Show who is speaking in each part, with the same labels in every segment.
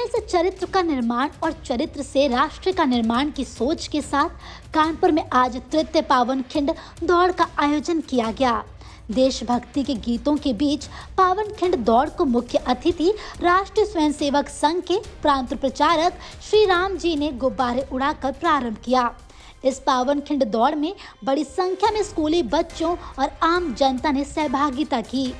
Speaker 1: समय से चरित्र का निर्माण और चरित्र से राष्ट्र का निर्माण की सोच के साथ कानपुर में आज तृतीय पावनखिंड दौड़ का आयोजन किया गया। देशभक्ति के गीतों के बीच पावनखिंड दौड़ को मुख्य अतिथि राष्ट्रीय स्वयंसेवक संघ के प्रांत प्रचारक श्री राम जी ने गुब्बारे उड़ाकर प्रारंभ किया। इस पावनखिंड दौड़ में बड़ी संख्या में स्कूली बच्चों और आम जनता ने सहभागिता की।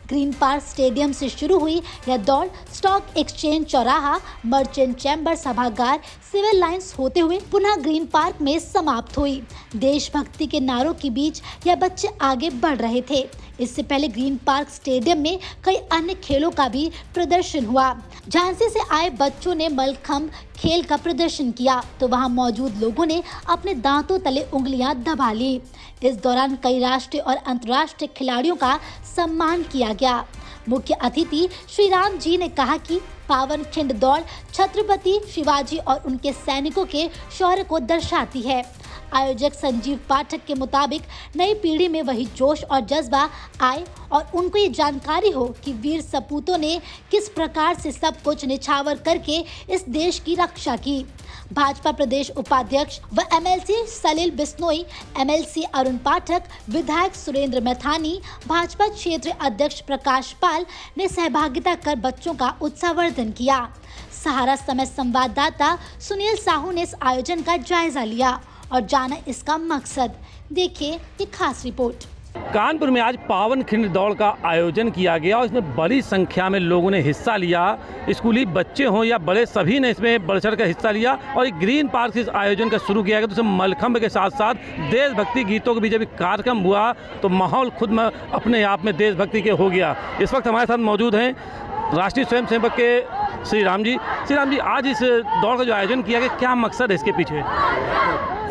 Speaker 1: ग्रीन पार्क स्टेडियम से शुरू हुई यह दौड़ स्टॉक एक्सचेंज चौराहा, मर्चेंट चैम्बर सभागार, सिविल लाइंस होते हुए पुनः ग्रीन पार्क में समाप्त हुई। देशभक्ति के नारों के बीच यह बच्चे आगे बढ़ रहे थे। इससे पहले ग्रीन पार्क स्टेडियम में कई अन्य खेलों का भी प्रदर्शन हुआ। झांसी से आए बच्चों ने मलखम्ब खेल का प्रदर्शन किया तो वहां मौजूद लोगों ने अपने दांतों तले उंगलियां दबा ली। इस दौरान कई राष्ट्रीय और अंतर्राष्ट्रीय खिलाड़ियों का सम्मान किया गया। मुख्य अतिथि श्री राम जी ने कहा कि पावनखिंड दौड़ छत्रपति शिवाजी और उनके सैनिकों के शौर्य को दर्शाती है। आयोजक संजीव पाठक के मुताबिक नई पीढ़ी में वही जोश और जज्बा आए और उनको ये जानकारी हो कि वीर सपूतों ने किस प्रकार से सब कुछ निछावर करके इस देश की रक्षा की। भाजपा प्रदेश उपाध्यक्ष व एमएलसी सलील बिश्नोई, एमएलसी अरुण पाठक, विधायक सुरेंद्र मैथानी, भाजपा क्षेत्रीय अध्यक्ष प्रकाश पाल ने सहभागिता कर बच्चों का उत्साहवर्धन किया। सहारा समय संवाददाता सुनील साहू ने इस आयोजन का जायजा लिया और जाना इसका मकसद। देखिए ये खास रिपोर्ट।
Speaker 2: कानपुर में आज पावनखिंड दौड़ का आयोजन किया गया और इसमें बड़ी संख्या में लोगों ने हिस्सा लिया। स्कूली बच्चे हों या बड़े, सभी ने इसमें बढ़ चढ़ कर हिस्सा लिया और एक ग्रीन पार्क से इस आयोजन का शुरू किया गया। तो इसमें मलखम्ब के साथ साथ देशभक्ति गीतों के बीच जब कार्यक्रम हुआ तो माहौल खुद में अपने आप में देशभक्ति के हो गया। इस वक्त हमारे साथ मौजूद हैं राष्ट्रीय स्वयंसेवक के श्री राम जी। श्री राम जी, आज इस दौड़ का जो आयोजन किया गया, क्या मकसद है इसके पीछे?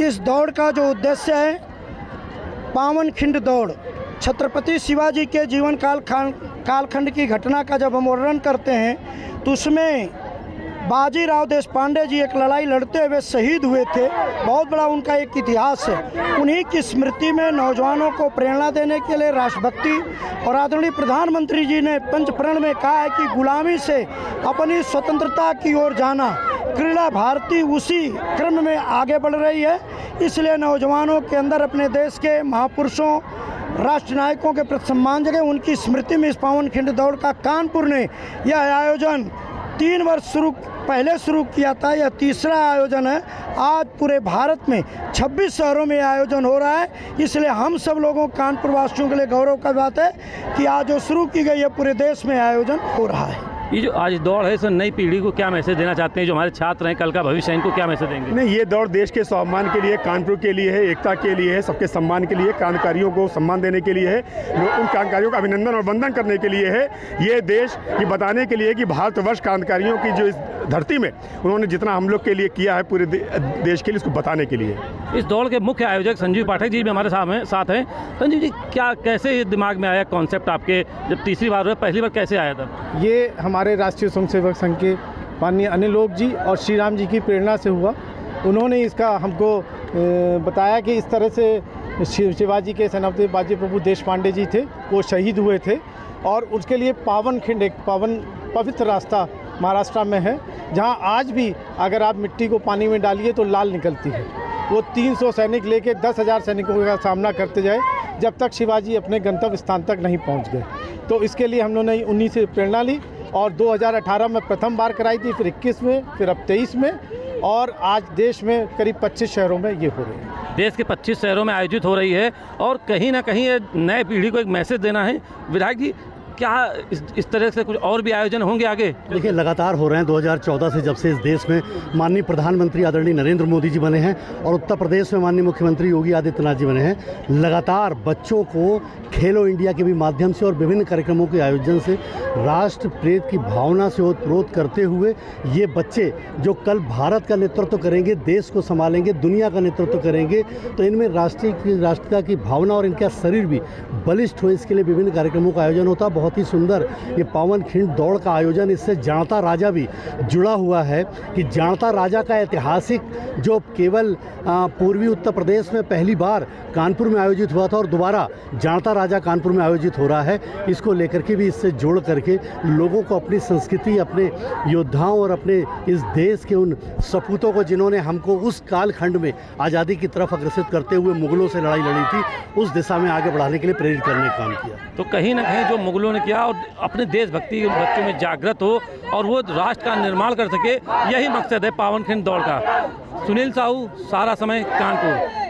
Speaker 3: इस दौड़ का जो उद्देश्य है, पावनखिंड दौड़ छत्रपति शिवाजी के जीवन कालखंड की घटना का जब हम वर्णन करते हैं तो उसमें बाजीराव देशपांडे जी एक लड़ाई लड़ते हुए शहीद हुए थे। बहुत बड़ा उनका एक इतिहास है। उन्हीं की स्मृति में नौजवानों को प्रेरणा देने के लिए राष्ट्रभक्ति और आदरणीय प्रधानमंत्री जी ने पंचप्रण में कहा है कि गुलामी से अपनी स्वतंत्रता की ओर जाना। क्रीड़ा भारती उसी क्रम में आगे बढ़ रही है। इसलिए नौजवानों के अंदर अपने देश के महापुरुषों, राष्ट्र नायकों के प्रति सम्मान जगे। उनकी स्मृति में इस पावनखिंड दौड़ का कानपुर ने यह आयोजन 3 वर्ष पहले शुरू किया था। यह तीसरा आयोजन है। आज पूरे भारत में 26 शहरों में आयोजन हो रहा है। इसलिए हम सब लोगों कानपुर वासियों के लिए गौरव का बात है कि आज जो शुरू की गई है पूरे देश में आयोजन हो रहा है।
Speaker 2: ये जो आज दौड़ है, इसमें नई पीढ़ी को क्या मैसेज देना चाहते हैं? जो हमारे छात्र हैं, कल का भविष्य, इनको क्या मैसेज देंगे?
Speaker 4: नहीं, ये दौड़ देश के स्वाभिमान के लिए, कानपुर के लिए है, एकता के लिए है, सबके सम्मान के लिए, क्रांतिकारियों को सम्मान देने के लिए है, उन क्रांतिकारियों का अभिनंदन और वंदन करने के लिए है। ये देश ये बताने के लिए कि भारतवर्ष क्रांतिकारियों की जो इस धरती में उन्होंने जितना हम लोग के लिए किया है, पूरे देश के लिए, उसको बताने के लिए।
Speaker 2: इस दौड़ के मुख्य आयोजक संजीव पाठक जी भी हमारे साथ हैं। संजीव जी, क्या कैसे दिमाग में आया कॉन्सेप्ट आपके, जब तीसरी बार हुआ, पहली बार कैसे आया था?
Speaker 5: ये हमारे राष्ट्रीय स्वयंसेवक संघ के माननीय अनिल लोक जी और श्री राम जी की प्रेरणा से हुआ। उन्होंने इसका हमको बताया कि इस तरह से शिवाजी के सेनापति बाजी प्रभु देशपांडे जी थे, वो शहीद हुए थे और उसके लिए पावनखिंड एक पवित्र रास्ता महाराष्ट्र में है, जहां आज भी अगर आप मिट्टी को पानी में डालिए तो लाल निकलती है। वो 300 सैनिक लेके 10,000 सैनिकों का सामना करते जाए जब तक शिवाजी अपने गंतव्य स्थान तक नहीं पहुंच गए। तो इसके लिए हम लोगों ने उन्हीं से प्रेरणा ली और 2018 में प्रथम बार कराई थी, फिर 21 में, फिर अब 23 में और आज देश में करीब 25 शहरों में ये हो रही है।
Speaker 2: देश के 25 शहरों में आयोजित हो रही है और कहीं ना कहीं ये नए पीढ़ी को एक मैसेज देना है। विधायक जी, क्या इस तरह से कुछ और भी आयोजन होंगे आगे?
Speaker 6: देखिए, लगातार हो रहे हैं। 2014 से जब से इस देश में माननीय प्रधानमंत्री आदरणीय नरेंद्र मोदी जी बने हैं और उत्तर प्रदेश में माननीय मुख्यमंत्री योगी आदित्यनाथ जी बने हैं, लगातार बच्चों को खेलो इंडिया के भी माध्यम से और विभिन्न कार्यक्रमों के आयोजन से राष्ट्र प्रेम की भावना से ओतप्रोत करते हुए ये बच्चे जो कल भारत का नेतृत्व करेंगे, देश को संभालेंगे, दुनिया का नेतृत्व करेंगे, तो इनमें राष्ट्रीयता की भावना और इनका शरीर भी बलिष्ठ हो, इसके लिए विभिन्न कार्यक्रमों का आयोजन होता है। बहुत ही सुंदर ये पावन खिंड दौड़ का आयोजन, इससे जाणता राजा भी जुड़ा हुआ है कि जाणता राजा का ऐतिहासिक जो केवल पूर्वी उत्तर प्रदेश में पहली बार कानपुर में आयोजित हुआ था और दोबारा जाणता राजा कानपुर में आयोजित हो रहा है, इसको लेकर के भी इससे जोड़ करके लोगों को अपनी संस्कृति, अपने योद्धाओं और अपने इस देश के उन सपूतों को जिन्होंने हमको उस कालखंड में आज़ादी की तरफ अग्रसित करते हुए मुगलों से लड़ाई लड़ी थी, उस दिशा में आगे बढ़ाने के लिए प्रेरित करने का काम किया।
Speaker 2: तो कहीं ना कहीं जो मुगलों ने किया और अपने देशभक्ति बच्चों में जागृत हो और वो राष्ट्र का निर्माण कर सके, यही मकसद है पावन खिंड दौड़ का। सुनील साहू, सारा समय, कानपुर।